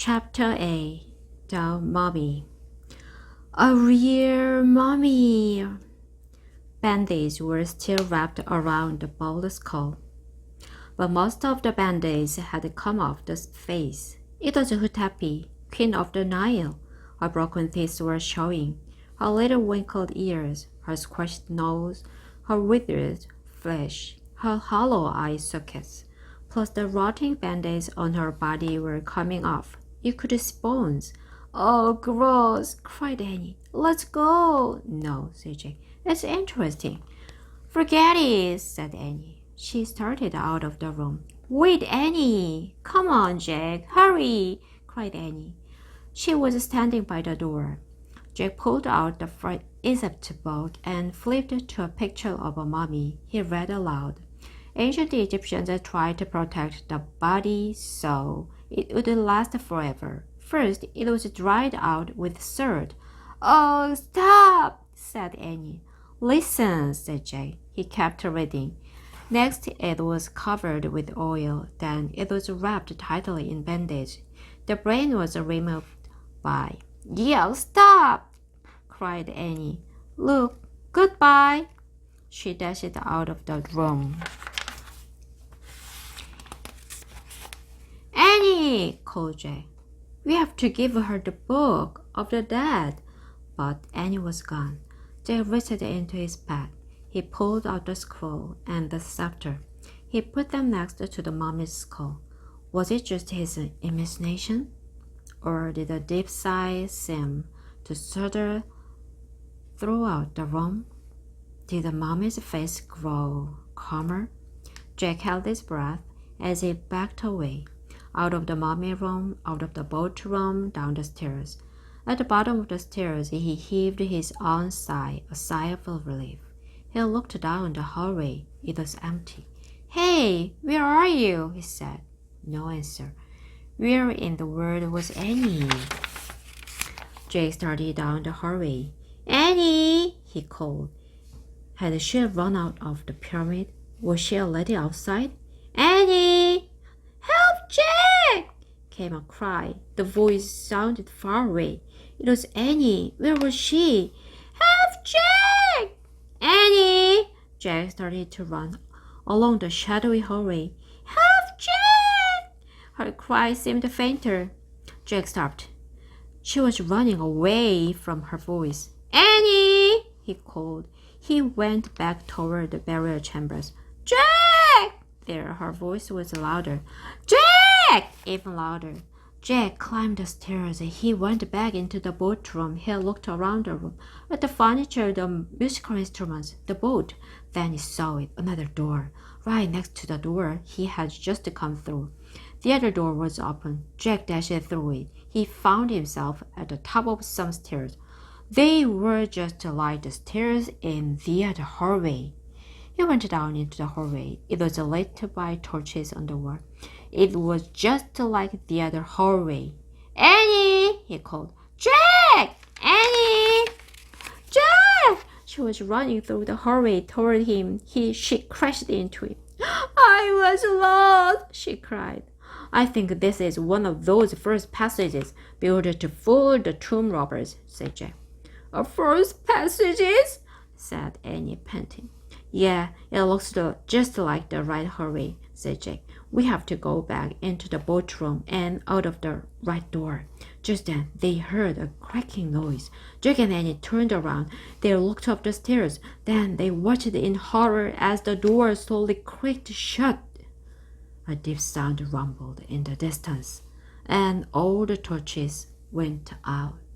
Chapter A. The Mummy. A real mummy! Band-aids were still wrapped around the bald skull, but most of the band-aids had come off the face. It was Hutapi, queen of the Nile. Her broken teeth were showing, her little wrinkled ears, her squashed nose, her withered flesh, her hollow eye sockets, plus the rotting band-aids on her body were coming off. You could see bones. Oh, gross, cried Annie. Let's go. No, said Jack. That's interesting. Forget it, said Annie. She started out of the room. Wait, Annie. Come on, Jack. Hurry, cried Annie. She was standing by the door. Jack pulled out the first Egypt book and flipped to a picture of a mummy. He read aloud. Ancient Egyptians tried to protect the body so it would last forever. First, it was dried out with salt. Oh, stop, said Annie. Listen, said Jack. He kept reading. Next, it was covered with oil. Then it was wrapped tightly in bandage. The brain was removed by. Yeah, stop, cried Annie. Look, goodbye. She dashed out of the room. Annie, called Jack. We have to give her the book of the dead. But Annie was gone. Jack reached into his bag. He pulled out the scroll and the scepter. He put them next to the mummy's skull. Was it just his imagination? Or did a deep sigh seem to shudder throughout the room? Did the mummy's face grow calmer? Jack held his breath as he backed away. Out of the mummy room, out of the boat room, down the stairs. At the bottom of the stairs, he heaved his own sigh, a sigh of relief. He looked down the hallway. It was empty. Hey, where are you? He said. No answer. Where in the world was Annie? Jake started down the hallway. Annie, he called. Had she run out of the pyramid? Was she already outside? Annie! Help, Jack! Came a cry. The voice sounded far away. It was Annie. Where was she? Help, Jack! Annie! Jack started to run along the shadowy hallway. Help, Jack! Her cry seemed fainter. Jack stopped. She was running away from her voice. Annie! He called. He went back toward the burial chambers. Jack! There, her voice was louder. Jack! Even louder. Jack climbed the stairs. He went back into the boat room. He looked around the room at the furniture, the musical instruments, the boat. Then he saw it, another door. Right next to the door he had just come through. The other door was open. Jack dashed through it. He found himself at the top of some stairs. They were just like the stairs in the other hallway. He went down into the hallway. It was lit by torches on the wall. It was just like the other hallway. Annie! He called. Jack! Annie! Jack! She was running through the hallway toward him. She crashed into him. I was lost, she cried. I think this is one of those first passages built to fool the tomb robbers, said Jack. A first passages? Said Annie, panting. Yeah, it looks just like the right hallway, said Jack. We have to go back into the boat room and out of the right door. Just then, they heard a cracking noise. Jack and Annie turned around. They looked up the stairs. Then they watched in horror as the door slowly creaked shut. A deep sound rumbled in the distance, and all the torches went out.